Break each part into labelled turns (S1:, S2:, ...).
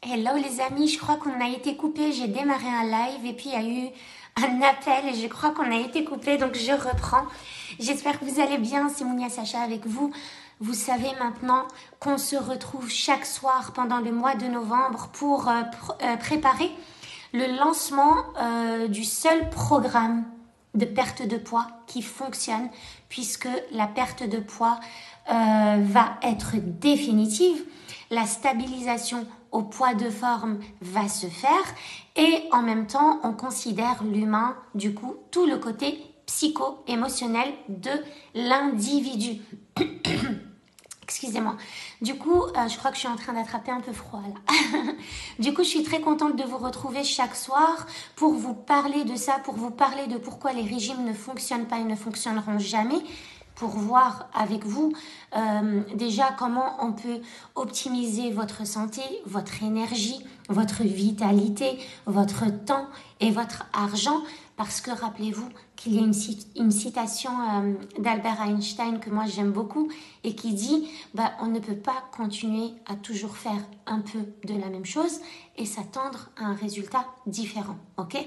S1: Hello les amis, je crois qu'on a été coupé, j'ai démarré un live et puis il y a eu un appel et je crois qu'on a été coupé donc je reprends. J'espère que vous allez bien, c'est Mounia Sacha avec vous. Vous savez maintenant qu'on se retrouve chaque soir pendant le mois de novembre pour préparer le lancement du seul programme de perte de poids qui fonctionne puisque la perte de poids va être définitive. La stabilisation au poids de forme va se faire et en même temps on considère l'humain, du coup tout le côté psycho-émotionnel de l'individu. Excusez-moi. Du coup, je crois que je suis en train d'attraper un peu froid là. Du coup, je suis très contente de vous retrouver chaque soir pour vous parler de ça, pour vous parler de pourquoi les régimes ne fonctionnent pas et ne fonctionneront jamais, pour voir avec vous déjà comment on peut optimiser votre santé, votre énergie, votre vitalité, votre temps et votre argent. Parce que rappelez-vous qu'il y a une citation d'Albert Einstein que moi j'aime beaucoup et qui dit on ne peut pas continuer à toujours faire un peu de la même chose et s'attendre à un résultat différent, ok ?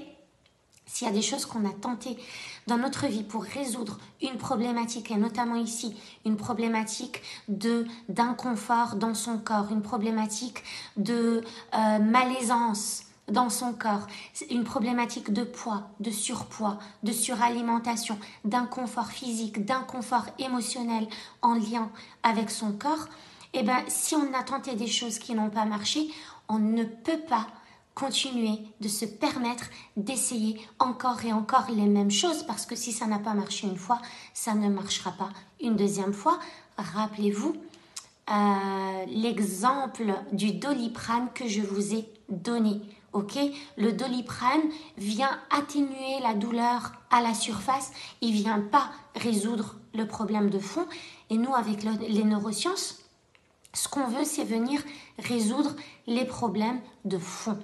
S1: S'il y a des choses qu'on a tentées dans notre vie pour résoudre une problématique, et notamment ici, une problématique d'inconfort dans son corps, une problématique de malaisance dans son corps, une problématique de poids, de surpoids, de suralimentation, d'inconfort physique, d'inconfort émotionnel en lien avec son corps, si on a tenté des choses qui n'ont pas marché, on ne peut pas continuer de se permettre d'essayer encore et encore les mêmes choses parce que si ça n'a pas marché une fois, ça ne marchera pas une deuxième fois. Rappelez-vous l'exemple du Doliprane que je vous ai donné. Ok, le Doliprane vient atténuer la douleur à la surface, il vient pas résoudre le problème de fond. Et nous, avec les neurosciences, ce qu'on veut, c'est venir résoudre les problèmes de fond,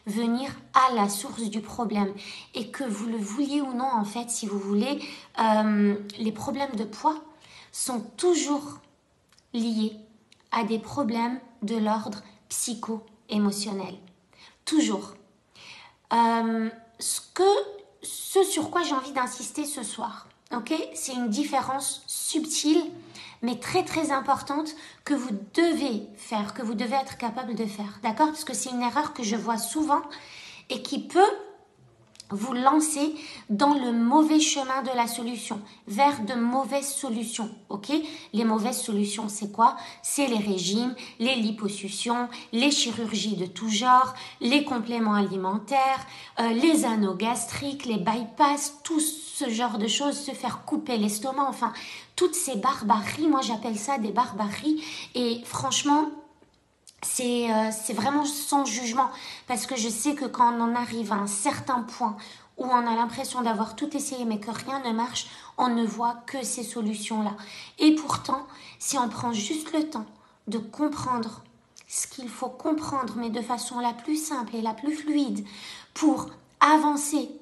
S1: venir à la source du problème. Et que vous le vouliez ou non, en fait, si vous voulez, les problèmes de poids sont toujours liés à des problèmes de l'ordre psycho-émotionnel. Toujours. Ce sur quoi j'ai envie d'insister ce soir, ok, c'est une différence subtile mais très très importante que vous devez faire, que vous devez être capable de faire, d'accord? Parce que c'est une erreur que je vois souvent et qui peut vous lancer dans le mauvais chemin de la solution, vers de mauvaises solutions, ok? Les mauvaises solutions, c'est quoi? C'est les régimes, les liposuctions, les chirurgies de tout genre, les compléments alimentaires, les anneaux gastriques, les bypass, tout ce genre de choses, se faire couper l'estomac, enfin, toutes ces barbaries, moi j'appelle ça des barbaries, et franchement, c'est vraiment sans jugement parce que je sais que quand on en arrive à un certain point où on a l'impression d'avoir tout essayé mais que rien ne marche, on ne voit que ces solutions-là. Et pourtant, si on prend juste le temps de comprendre ce qu'il faut comprendre, mais de façon la plus simple et la plus fluide pour avancer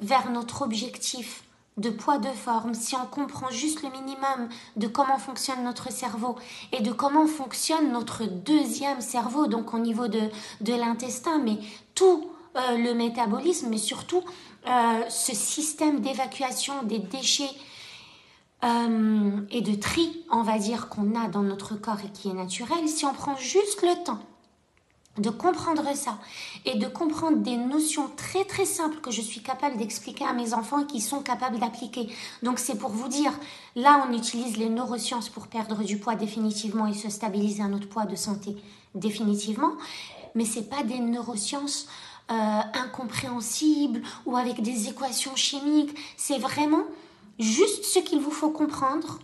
S1: vers notre objectif de poids de forme, si on comprend juste le minimum de comment fonctionne notre cerveau et de comment fonctionne notre deuxième cerveau, donc au niveau de l'intestin, mais tout le métabolisme, mais surtout ce système d'évacuation des déchets et de tri, on va dire, qu'on a dans notre corps et qui est naturel, si on prend juste le temps de comprendre ça et de comprendre des notions très très simples que je suis capable d'expliquer à mes enfants et qui sont capables d'appliquer. Donc c'est pour vous dire, là on utilise les neurosciences pour perdre du poids définitivement et se stabiliser à notre poids de santé définitivement, mais c'est pas des neurosciences incompréhensibles ou avec des équations chimiques, c'est vraiment juste ce qu'il vous faut comprendre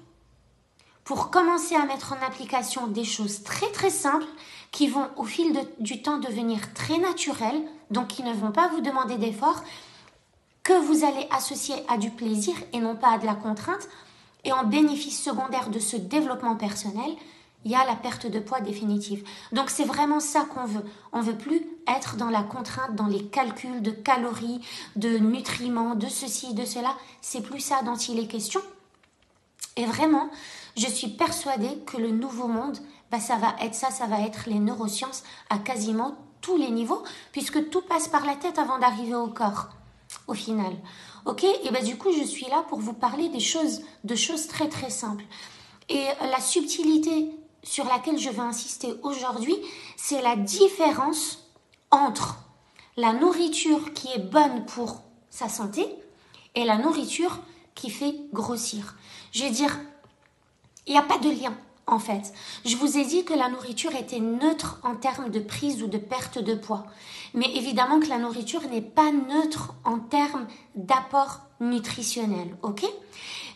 S1: pour commencer à mettre en application des choses très très simples qui vont au fil du temps devenir très naturelles, donc qui ne vont pas vous demander d'efforts, que vous allez associer à du plaisir et non pas à de la contrainte. Et en bénéfice secondaire de ce développement personnel, il y a la perte de poids définitive. Donc c'est vraiment ça qu'on veut. On ne veut plus être dans la contrainte, dans les calculs de calories, de nutriments, de ceci, de cela. C'est plus ça dont il est question. Et vraiment, je suis persuadée que le nouveau monde bah ça va être les neurosciences à quasiment tous les niveaux, puisque tout passe par la tête avant d'arriver au corps, au final. Ok? Et bah du coup, je suis là pour vous parler de choses très très simples. Et la subtilité sur laquelle je vais insister aujourd'hui, c'est la différence entre la nourriture qui est bonne pour sa santé et la nourriture qui fait grossir. Je vais dire, il n'y a pas de lien en fait. Je vous ai dit que la nourriture était neutre en termes de prise ou de perte de poids. Mais évidemment que la nourriture n'est pas neutre en termes d'apport nutritionnel, ok?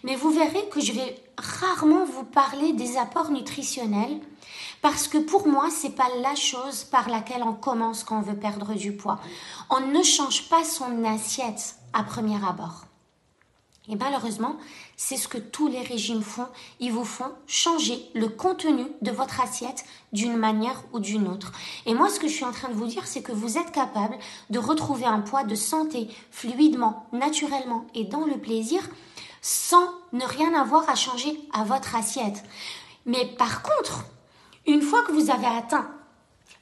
S1: Mais vous verrez que je vais rarement vous parler des apports nutritionnels parce que pour moi, c'est pas la chose par laquelle on commence quand on veut perdre du poids. On ne change pas son assiette à premier abord. Et malheureusement, c'est ce que tous les régimes font. Ils vous font changer le contenu de votre assiette d'une manière ou d'une autre. Et moi, ce que je suis en train de vous dire, c'est que vous êtes capable de retrouver un poids de santé fluidement, naturellement et dans le plaisir sans ne rien avoir à changer à votre assiette. Mais par contre, une fois que vous avez atteint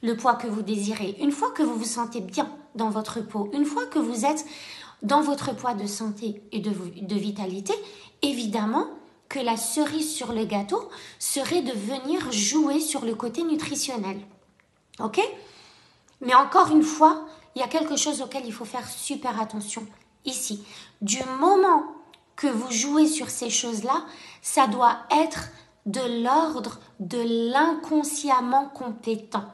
S1: le poids que vous désirez, une fois que vous vous sentez bien dans votre peau, une fois que vous êtes dans votre poids de santé et de vitalité, évidemment que la cerise sur le gâteau serait de venir jouer sur le côté nutritionnel. Ok? Mais encore une fois, il y a quelque chose auquel il faut faire super attention ici. Du moment que vous jouez sur ces choses-là, ça doit être de l'ordre de l'inconsciemment compétent.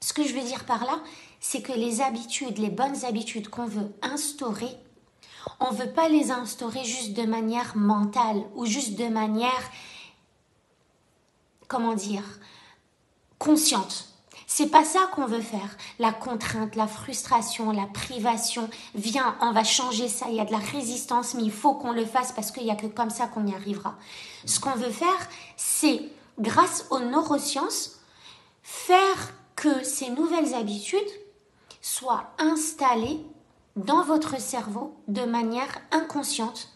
S1: Ce que je veux dire par là, c'est que les habitudes, les bonnes habitudes qu'on veut instaurer, on ne veut pas les instaurer juste de manière mentale ou juste de manière, comment dire, consciente. C'est pas ça qu'on veut faire. La contrainte, la frustration, la privation, viens, on va changer ça, il y a de la résistance, mais il faut qu'on le fasse parce qu'il n'y a que comme ça qu'on y arrivera. Ce qu'on veut faire, c'est, grâce aux neurosciences, faire que ces nouvelles habitudes soient installées dans votre cerveau de manière inconsciente.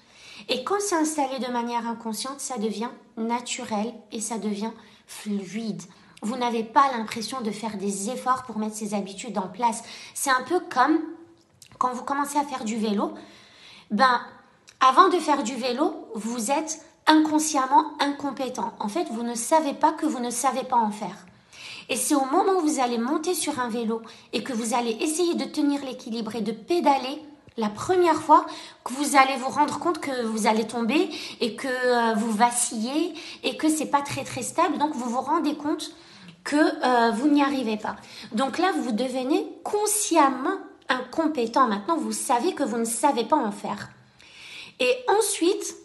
S1: Et quand c'est installé de manière inconsciente, ça devient naturel et ça devient fluide. Vous n'avez pas l'impression de faire des efforts pour mettre ces habitudes en place. C'est un peu comme quand vous commencez à faire du vélo. Avant de faire du vélo, vous êtes inconsciemment incompétent. En fait, vous ne savez pas que vous ne savez pas en faire. Et c'est au moment où vous allez monter sur un vélo et que vous allez essayer de tenir l'équilibre et de pédaler la première fois que vous allez vous rendre compte que vous allez tomber et que vous vacillez et que c'est pas très très stable. Donc vous vous rendez compte que vous n'y arrivez pas. Donc là, vous devenez consciemment incompétent. Maintenant, vous savez que vous ne savez pas en faire. Et ensuite,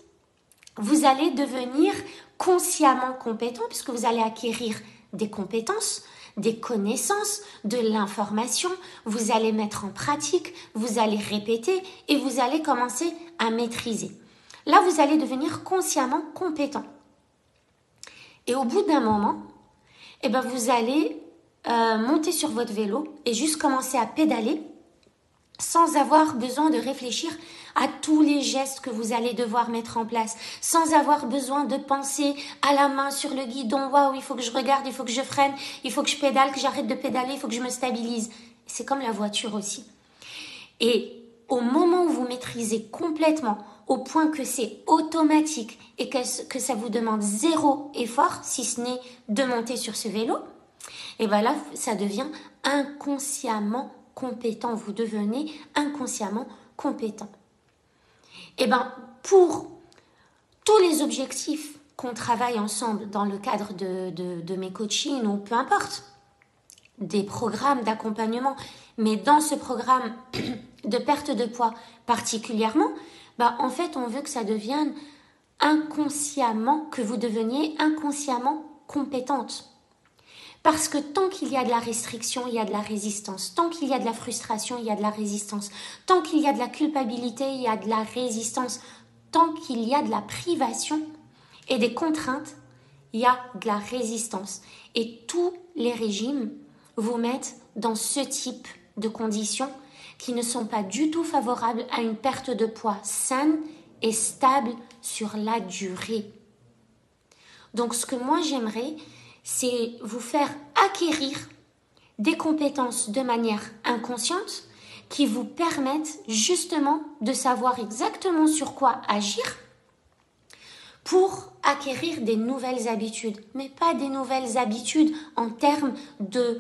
S1: vous allez devenir consciemment compétent puisque vous allez acquérir des compétences, des connaissances, de l'information, vous allez mettre en pratique, vous allez répéter et vous allez commencer à maîtriser. Là, vous allez devenir consciemment compétent. Et au bout d'un moment, vous allez monter sur votre vélo et juste commencer à pédaler sans avoir besoin de réfléchir à tous les gestes que vous allez devoir mettre en place, sans avoir besoin de penser à la main sur le guidon, waouh, il faut que je regarde, il faut que je freine, il faut que je pédale, que j'arrête de pédaler, il faut que je me stabilise. C'est comme la voiture aussi. Et au moment où vous maîtrisez complètement, au point que c'est automatique et que ça vous demande zéro effort, si ce n'est de monter sur ce vélo, et là, ça devient inconsciemment compétent. Vous devenez inconsciemment compétent. Pour tous les objectifs qu'on travaille ensemble dans le cadre de mes coachings ou peu importe, des programmes d'accompagnement, mais dans ce programme de perte de poids particulièrement, en fait, on veut que ça devienne inconsciemment, que vous deveniez inconsciemment compétente. Parce que tant qu'il y a de la restriction, il y a de la résistance. Tant qu'il y a de la frustration, il y a de la résistance. Tant qu'il y a de la culpabilité, il y a de la résistance. Tant qu'il y a de la privation et des contraintes, il y a de la résistance. Et tous les régimes vous mettent dans ce type de conditions qui ne sont pas du tout favorables à une perte de poids saine et stable sur la durée. Donc ce que moi j'aimerais, c'est vous faire acquérir des compétences de manière inconsciente qui vous permettent justement de savoir exactement sur quoi agir pour acquérir des nouvelles habitudes. Mais pas des nouvelles habitudes en termes de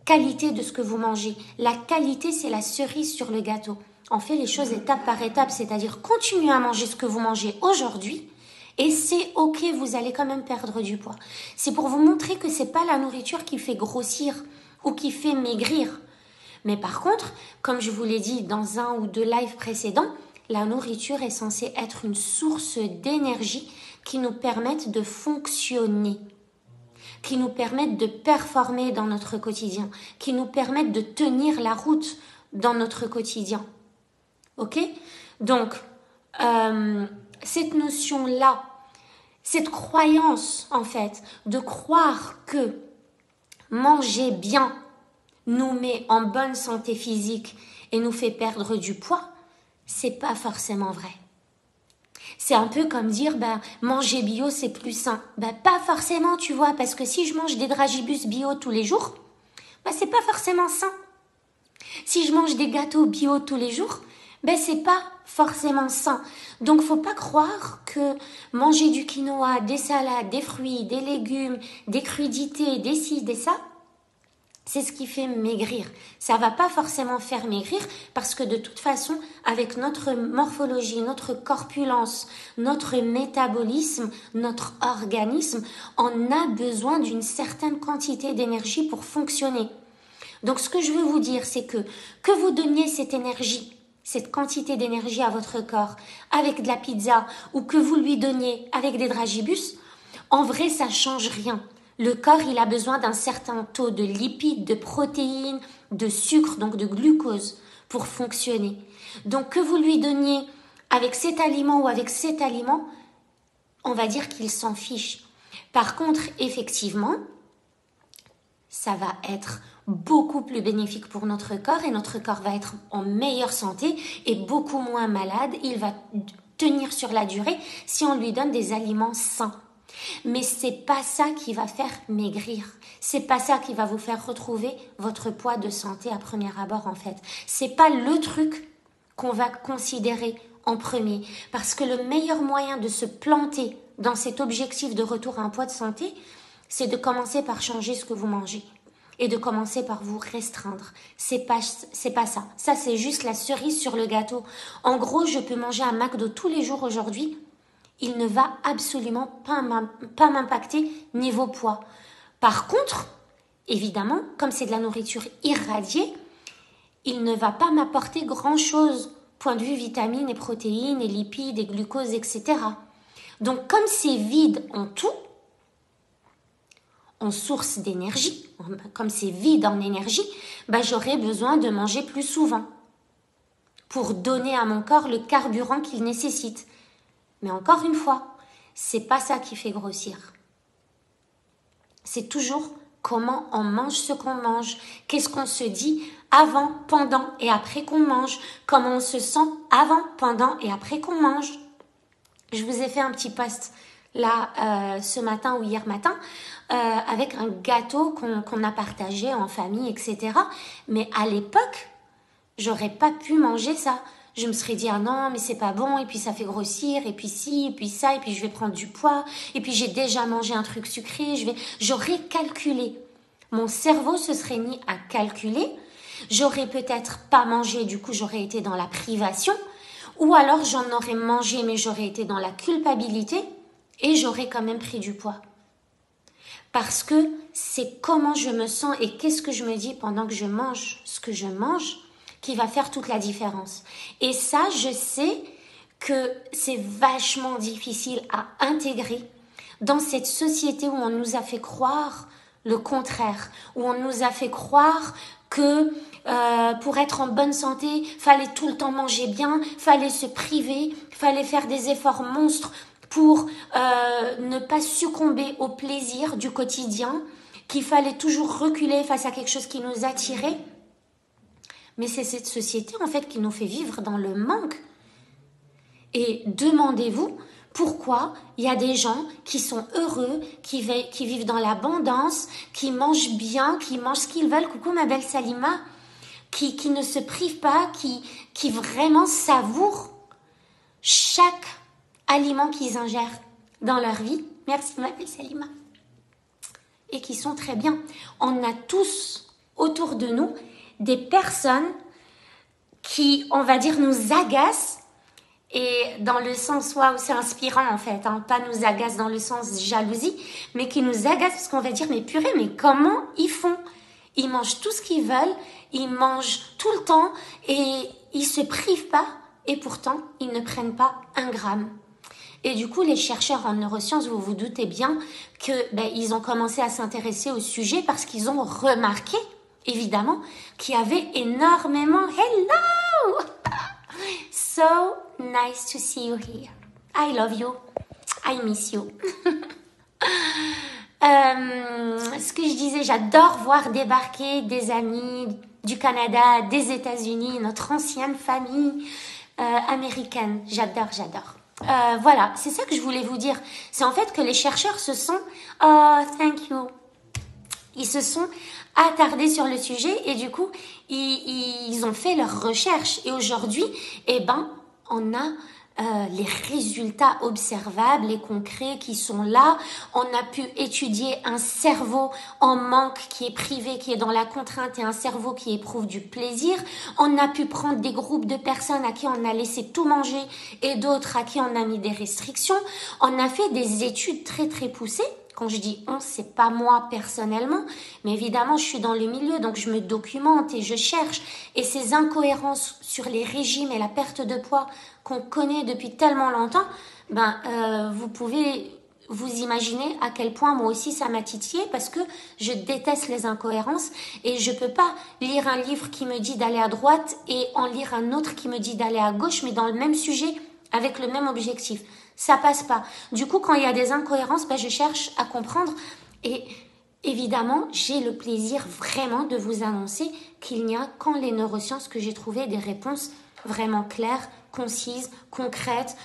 S1: qualité de ce que vous mangez. La qualité, c'est la cerise sur le gâteau. On fait les choses étape par étape, c'est-à-dire continuez à manger ce que vous mangez aujourd'hui et c'est ok, vous allez quand même perdre du poids. C'est pour vous montrer que c'est pas la nourriture qui fait grossir ou qui fait maigrir. Mais par contre, comme je vous l'ai dit dans un ou deux lives précédents, la nourriture est censée être une source d'énergie qui nous permette de fonctionner, qui nous permette de performer dans notre quotidien, qui nous permette de tenir la route dans notre quotidien. Ok ? Donc, cette notion-là, cette croyance en fait, de croire que manger bien nous met en bonne santé physique et nous fait perdre du poids, c'est pas forcément vrai. C'est un peu comme dire, manger bio, c'est plus sain. Pas forcément, tu vois, parce que si je mange des dragibus bio tous les jours, c'est pas forcément sain. Si je mange des gâteaux bio tous les jours, c'est pas forcément sain. Donc, faut pas croire que manger du quinoa, des salades, des fruits, des légumes, des crudités, des ci, des ça, c'est ce qui fait maigrir. Ça va pas forcément faire maigrir parce que de toute façon, avec notre morphologie, notre corpulence, notre métabolisme, notre organisme, on a besoin d'une certaine quantité d'énergie pour fonctionner. Donc, ce que je veux vous dire, c'est que vous donniez cette énergie, cette quantité d'énergie à votre corps avec de la pizza ou que vous lui donniez avec des dragibus, en vrai, ça change rien. Le corps, il a besoin d'un certain taux de lipides, de protéines, de sucre, donc de glucose pour fonctionner. Donc, que vous lui donniez avec cet aliment ou avec cet aliment, on va dire qu'il s'en fiche. Par contre, effectivement, ça va être beaucoup plus bénéfique pour notre corps et notre corps va être en meilleure santé et beaucoup moins malade. Il va tenir sur la durée si on lui donne des aliments sains. Mais c'est pas ça qui va faire maigrir. C'est pas ça qui va vous faire retrouver votre poids de santé à premier abord en fait. C'est pas le truc qu'on va considérer en premier. Parce que le meilleur moyen de se planter dans cet objectif de retour à un poids de santé, c'est de commencer par changer ce que vous mangez. Et de commencer par vous restreindre. C'est pas ça. Ça, c'est juste la cerise sur le gâteau. En gros, je peux manger un McDo tous les jours aujourd'hui. Il ne va absolument pas m'impacter niveau poids. Par contre, évidemment, comme c'est de la nourriture irradiée, il ne va pas m'apporter grand-chose, point de vue vitamines et protéines et lipides et glucose, etc. Donc, comme c'est vide en tout, en source d'énergie, comme c'est vide en énergie, j'aurai besoin de manger plus souvent pour donner à mon corps le carburant qu'il nécessite. Mais encore une fois, c'est pas ça qui fait grossir. C'est toujours comment on mange ce qu'on mange, qu'est-ce qu'on se dit avant, pendant et après qu'on mange, comment on se sent avant, pendant et après qu'on mange. Je vous ai fait un petit post là ce matin ou hier matin avec un gâteau qu'on a partagé en famille, etc. Mais à l'époque, j'aurais pas pu manger ça. Je me serais dit, ah non, mais c'est pas bon, et puis ça fait grossir, et puis ci, et puis ça, et puis je vais prendre du poids, et puis j'ai déjà mangé un truc sucré, j'aurais calculé. Mon cerveau se serait mis à calculer, j'aurais peut-être pas mangé, du coup j'aurais été dans la privation, ou alors j'en aurais mangé, mais j'aurais été dans la culpabilité, et j'aurais quand même pris du poids. Parce que c'est comment je me sens et qu'est-ce que je me dis pendant que je mange ce que je mange qui va faire toute la différence. Et ça, je sais que c'est vachement difficile à intégrer dans cette société où on nous a fait croire le contraire, où on nous a fait croire que pour être en bonne santé, fallait tout le temps manger bien, fallait se priver, fallait faire des efforts monstres pour ne pas succomber au plaisir du quotidien, qu'il fallait toujours reculer face à quelque chose qui nous attirait. Mais c'est cette société, en fait, qui nous fait vivre dans le manque. Et demandez-vous pourquoi il y a des gens qui sont heureux, qui vivent dans l'abondance, qui mangent bien, qui mangent ce qu'ils veulent. Coucou ma belle Salima. Qui ne se privent pas, qui vraiment savourent chaque aliment qu'ils ingèrent dans leur vie. Merci ma belle Salima. Et qui sont très bien. On a tous autour de nous des personnes qui, on va dire, nous agacent. Et dans le sens, waouh, c'est inspirant en fait, hein, pas nous agace dans le sens jalousie, mais qui nous agace parce qu'on va dire, mais purée, mais comment ils font? Ils mangent tout ce qu'ils veulent, ils mangent tout le temps et ils se privent pas et pourtant ils ne prennent pas un gramme. Et du coup, les chercheurs en neurosciences, vous vous doutez bien que ils ont commencé à s'intéresser au sujet parce qu'ils ont remarqué, évidemment, qu'il y avait énormément. Hello! So nice to see you here. I love you. I miss you. Ce que je disais, j'adore voir débarquer des amis du Canada, des États-Unis, notre ancienne famille américaine. J'adore. Voilà, c'est ça que je voulais vous dire. C'est en fait que les chercheurs se sont... Oh, thank you. Ils se sont attardés sur le sujet et du coup, ils ont fait leurs recherches. Et aujourd'hui, on a les résultats observables et concrets qui sont là. On a pu étudier un cerveau en manque qui est privé, qui est dans la contrainte et un cerveau qui éprouve du plaisir. On a pu prendre des groupes de personnes à qui on a laissé tout manger et d'autres à qui on a mis des restrictions. On a fait des études très très poussées. Quand je dis on, c'est pas moi personnellement, mais évidemment, je suis dans le milieu, donc je me documente et je cherche. Et ces incohérences sur les régimes et la perte de poids qu'on connaît depuis tellement longtemps, vous pouvez vous imaginer à quel point moi aussi ça m'a titillé parce que je déteste les incohérences et je peux pas lire un livre qui me dit d'aller à droite et en lire un autre qui me dit d'aller à gauche, mais dans le même sujet avec le même objectif. Ça passe pas. Du coup, quand il y a des incohérences, je cherche à comprendre. Et évidemment, j'ai le plaisir vraiment de vous annoncer qu'il n'y a qu'en les neurosciences que j'ai trouvé des réponses vraiment claires, concises, concrètes,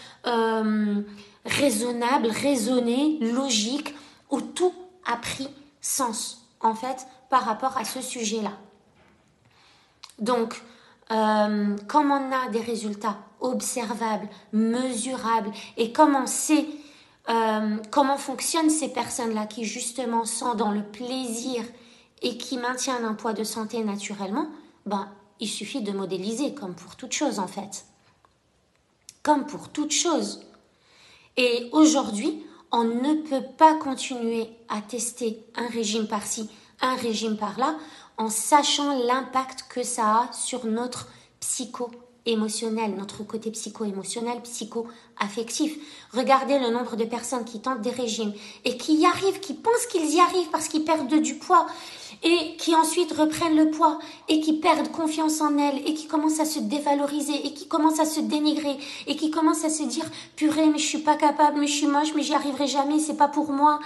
S1: raisonnables, raisonnées, logiques, où tout a pris sens, en fait, par rapport à ce sujet-là. Donc, comme on a des résultats observables, mesurables, et comme on sait comment fonctionnent ces personnes-là qui justement sont dans le plaisir et qui maintiennent un poids de santé naturellement, il suffit de modéliser comme pour toute chose en fait. Comme pour toute chose. Et aujourd'hui, on ne peut pas continuer à tester un régime par-ci, un régime par-là, en sachant l'impact que ça a sur notre psycho-émotionnel, notre côté psycho-émotionnel, psycho-affectif. Regardez le nombre de personnes qui tentent des régimes et qui y arrivent, qui pensent qu'ils y arrivent parce qu'ils perdent du poids et qui ensuite reprennent le poids et qui perdent confiance en elles et qui commencent à se dévaloriser et qui commencent à se dénigrer et qui commencent à se dire « Purée, mais je suis pas capable, mais je suis moche, mais j'y arriverai jamais, c'est pas pour moi. »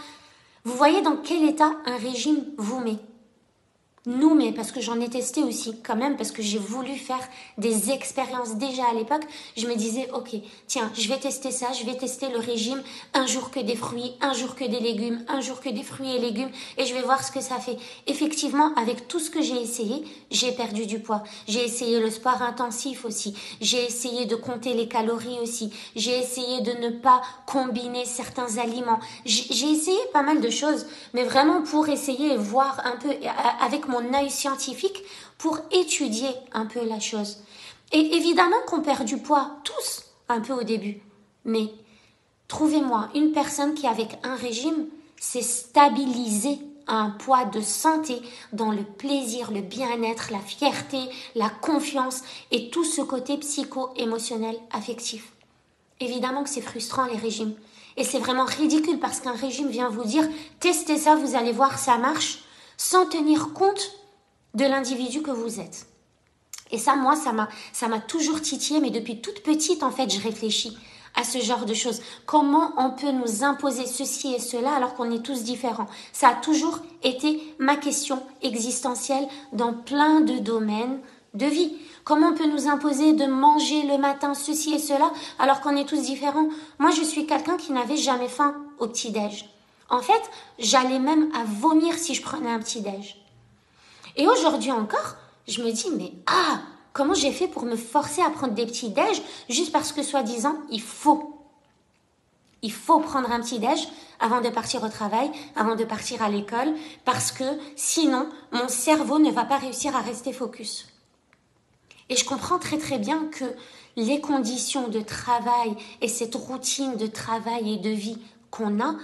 S1: Vous voyez dans quel état un régime vous met? Nous, mais parce que j'en ai testé aussi quand même, parce que j'ai voulu faire des expériences déjà à l'époque, je me disais, ok, tiens, je vais tester ça, je vais tester le régime, un jour que des fruits, un jour que des légumes, un jour que des fruits et légumes, et je vais voir ce que ça fait. Effectivement, avec tout ce que j'ai essayé, j'ai perdu du poids. J'ai essayé le sport intensif aussi, j'ai essayé de compter les calories aussi, j'ai essayé de ne pas combiner certains aliments. J'ai essayé pas mal de choses, mais vraiment pour essayer et voir un peu avec mon œil scientifique pour étudier un peu la chose. Et évidemment qu'on perd du poids, tous, un peu au début. Mais trouvez-moi une personne qui, avec un régime, s'est stabilisée à un poids de santé dans le plaisir, le bien-être, la fierté, la confiance et tout ce côté psycho-émotionnel, affectif. Évidemment que c'est frustrant les régimes. Et c'est vraiment ridicule parce qu'un régime vient vous dire « testez ça, vous allez voir, ça marche », sans tenir compte de l'individu que vous êtes. Et ça, moi, ça m'a toujours titillé, mais depuis toute petite, en fait, je réfléchis à ce genre de choses. Comment on peut nous imposer ceci et cela alors qu'on est tous différents? Ça a toujours été ma question existentielle dans plein de domaines de vie. Comment on peut nous imposer de manger le matin ceci et cela alors qu'on est tous différents? Moi, je suis quelqu'un qui n'avait jamais faim au petit-déj. En fait, j'allais même à vomir si je prenais un petit-déj. Et aujourd'hui encore, je me dis, mais comment j'ai fait pour me forcer à prendre des petits-déj juste parce que soi-disant, il faut prendre un petit-déj avant de partir au travail, avant de partir à l'école, parce que sinon, mon cerveau ne va pas réussir à rester focus. Et je comprends très très bien que les conditions de travail et cette routine de travail et de vie qu'on a,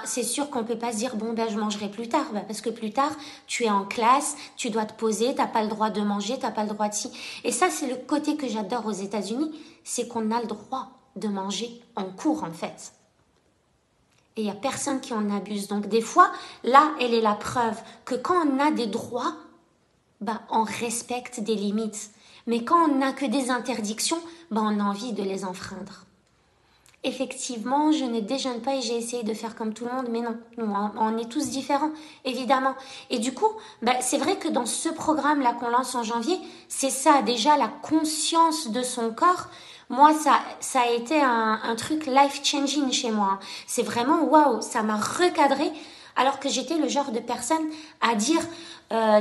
S1: c'est sûr qu'on ne peut pas se dire je mangerai plus tard, parce que plus tard tu es en classe, tu dois te poser, tu n'as pas le droit de manger, tu n'as pas le droit de ci. Et ça, c'est le côté que j'adore aux États-Unis, c'est qu'on a le droit de manger en cours en fait. Et il n'y a personne qui en abuse. Donc des fois, là, elle est la preuve que quand on a des droits, on respecte des limites. Mais quand on n'a que des interdictions, on a envie de les enfreindre. Effectivement, je ne déjeune pas et j'ai essayé de faire comme tout le monde, mais non, on est tous différents, évidemment. Et du coup, c'est vrai que dans ce programme-là qu'on lance en janvier, c'est ça, déjà la conscience de son corps. Moi, ça a été un truc life-changing chez moi. C'est vraiment, waouh, ça m'a recadré, alors que j'étais le genre de personne à dire...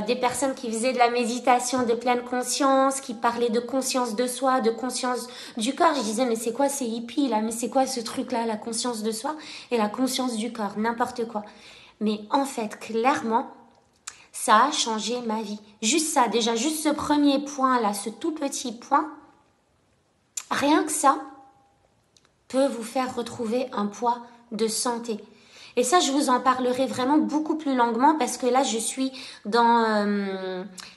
S1: des personnes qui faisaient de la méditation de pleine conscience, qui parlaient de conscience de soi, de conscience du corps. Je disais, mais c'est quoi ces hippies là? Mais c'est quoi ce truc là, la conscience de soi et la conscience du corps? N'importe quoi. Mais en fait, clairement, ça a changé ma vie. Juste ça, déjà, juste ce premier point là, ce tout petit point, rien que ça peut vous faire retrouver un poids de santé. Et ça, je vous en parlerai vraiment beaucoup plus longuement parce que là, je suis dans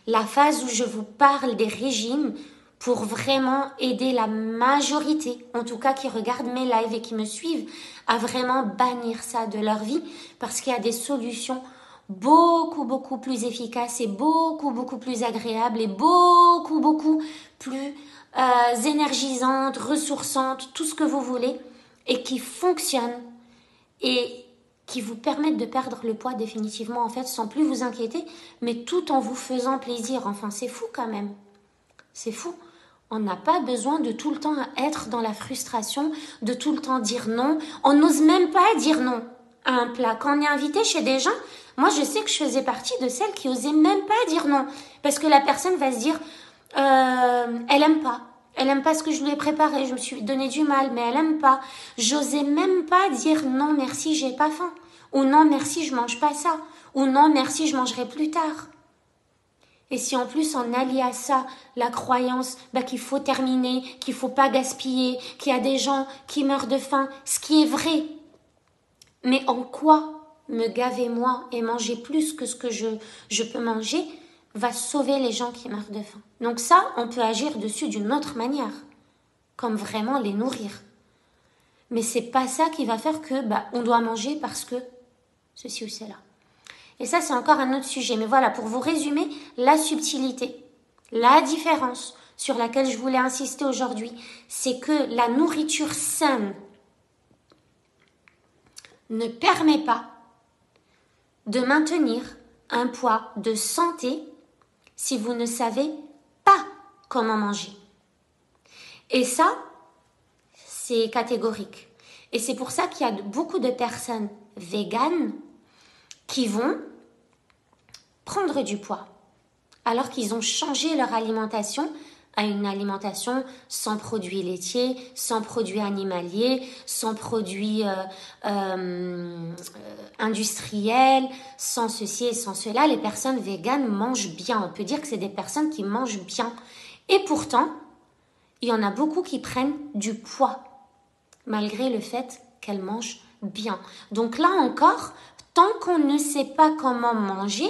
S1: la phase où je vous parle des régimes pour vraiment aider la majorité, en tout cas qui regardent mes lives et qui me suivent, à vraiment bannir ça de leur vie parce qu'il y a des solutions beaucoup, beaucoup plus efficaces et beaucoup, beaucoup plus agréables et beaucoup, beaucoup plus énergisantes, ressourçantes, tout ce que vous voulez et qui fonctionnent et qui vous permettent de perdre le poids définitivement, en fait, sans plus vous inquiéter, mais tout en vous faisant plaisir. Enfin, c'est fou quand même. C'est fou. On n'a pas besoin de tout le temps être dans la frustration, de tout le temps dire non. On n'ose même pas dire non à un plat. Quand on est invité chez des gens, moi, je sais que je faisais partie de celles qui osaient même pas dire non. Parce que la personne va se dire, elle aime pas. Elle aime pas ce que je lui ai préparé, je me suis donné du mal, mais elle aime pas. J'osais même pas dire non merci, j'ai pas faim. Ou non merci, je mange pas ça. Ou non merci, je mangerai plus tard. Et si en plus on allie à ça la croyance qu'il faut terminer, qu'il faut pas gaspiller, qu'il y a des gens qui meurent de faim, ce qui est vrai. Mais en quoi me gaver moi et manger plus que ce que je peux manger va sauver les gens qui meurent de faim. Donc ça, on peut agir dessus d'une autre manière, comme vraiment les nourrir. Mais c'est pas ça qui va faire que on doit manger parce que ceci ou cela. Et ça, c'est encore un autre sujet. Mais voilà, pour vous résumer, la subtilité, la différence sur laquelle je voulais insister aujourd'hui, c'est que la nourriture saine ne permet pas de maintenir un poids de santé si vous ne savez pas comment manger. Et ça, c'est catégorique. Et c'est pour ça qu'il y a beaucoup de personnes véganes qui vont prendre du poids alors qu'ils ont changé leur alimentation à une alimentation sans produits laitiers, sans produits animaliers, sans produits industriels, sans ceci et sans cela. Les personnes véganes mangent bien. On peut dire que c'est des personnes qui mangent bien. Et pourtant, il y en a beaucoup qui prennent du poids, malgré le fait qu'elles mangent bien. Donc là encore, tant qu'on ne sait pas comment manger,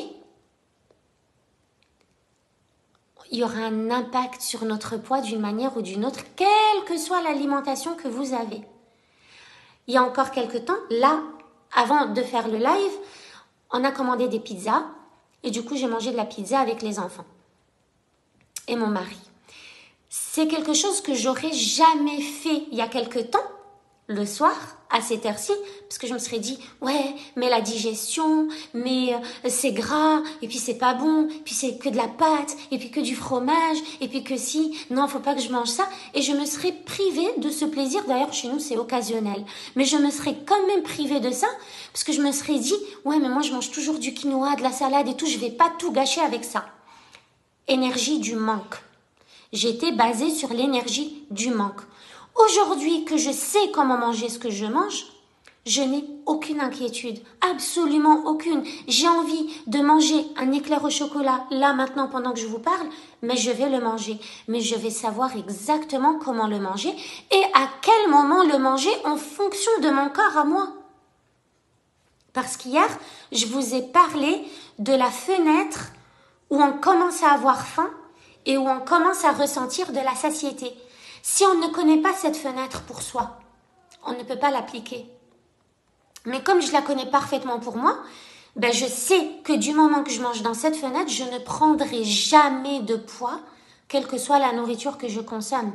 S1: il y aura un impact sur notre poids d'une manière ou d'une autre, quelle que soit l'alimentation que vous avez. Il y a encore quelques temps, là, avant de faire le live, on a commandé des pizzas et du coup, j'ai mangé de la pizza avec les enfants et mon mari. C'est quelque chose que j'aurais jamais fait il y a quelques temps, le soir, à cette heure-ci, parce que je me serais dit, ouais, mais la digestion, mais c'est gras, et puis c'est pas bon, puis c'est que de la pâte, et puis que du fromage, et puis que si, non, faut pas que je mange ça, et je me serais privée de ce plaisir. D'ailleurs, chez nous, c'est occasionnel, mais je me serais quand même privée de ça, parce que je me serais dit, ouais, mais moi, je mange toujours du quinoa, de la salade et tout, je vais pas tout gâcher avec ça. Énergie du manque. J'étais basée sur l'énergie du manque. Aujourd'hui que je sais comment manger ce que je mange, je n'ai aucune inquiétude, absolument aucune. J'ai envie de manger un éclair au chocolat là maintenant pendant que je vous parle, mais je vais le manger. Mais je vais savoir exactement comment le manger et à quel moment le manger en fonction de mon corps à moi. Parce qu'hier, je vous ai parlé de la fenêtre où on commence à avoir faim et où on commence à ressentir de la satiété. Si on ne connaît pas cette fenêtre pour soi, on ne peut pas l'appliquer. Mais comme je la connais parfaitement pour moi, ben je sais que du moment que je mange dans cette fenêtre, je ne prendrai jamais de poids, quelle que soit la nourriture que je consomme.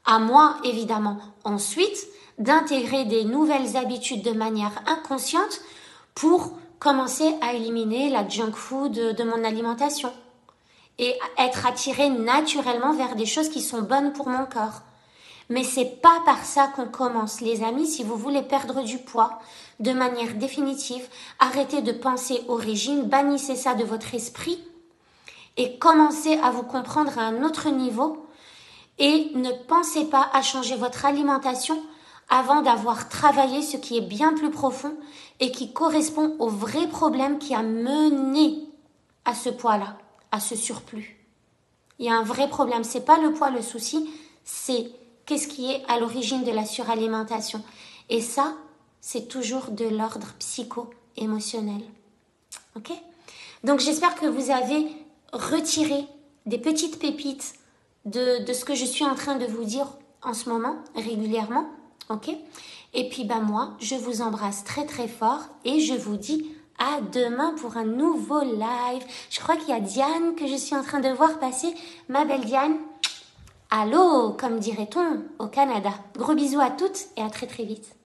S1: À moi, évidemment, ensuite, d'intégrer des nouvelles habitudes de manière inconsciente pour commencer à éliminer la junk food de mon alimentation. Et être attiré naturellement vers des choses qui sont bonnes pour mon corps. Mais c'est pas par ça qu'on commence, les amis. Si vous voulez perdre du poids de manière définitive, arrêtez de penser au régime, bannissez ça de votre esprit et commencez à vous comprendre à un autre niveau et ne pensez pas à changer votre alimentation avant d'avoir travaillé ce qui est bien plus profond et qui correspond au vrai problème qui a mené à ce poids-là, à ce surplus. Il y a un vrai problème, c'est pas le poids le souci, c'est qu'est-ce qui est à l'origine de la suralimentation. Et ça, c'est toujours de l'ordre psycho-émotionnel. Ok ? Donc j'espère que vous avez retiré des petites pépites de ce que je suis en train de vous dire en ce moment, régulièrement. Ok ? Et puis moi, je vous embrasse très très fort et je vous dis à demain pour un nouveau live. Je crois qu'il y a Diane que je suis en train de voir passer. Ma belle Diane, allô, comme dirait-on au Canada. Gros bisous à toutes et à très très vite.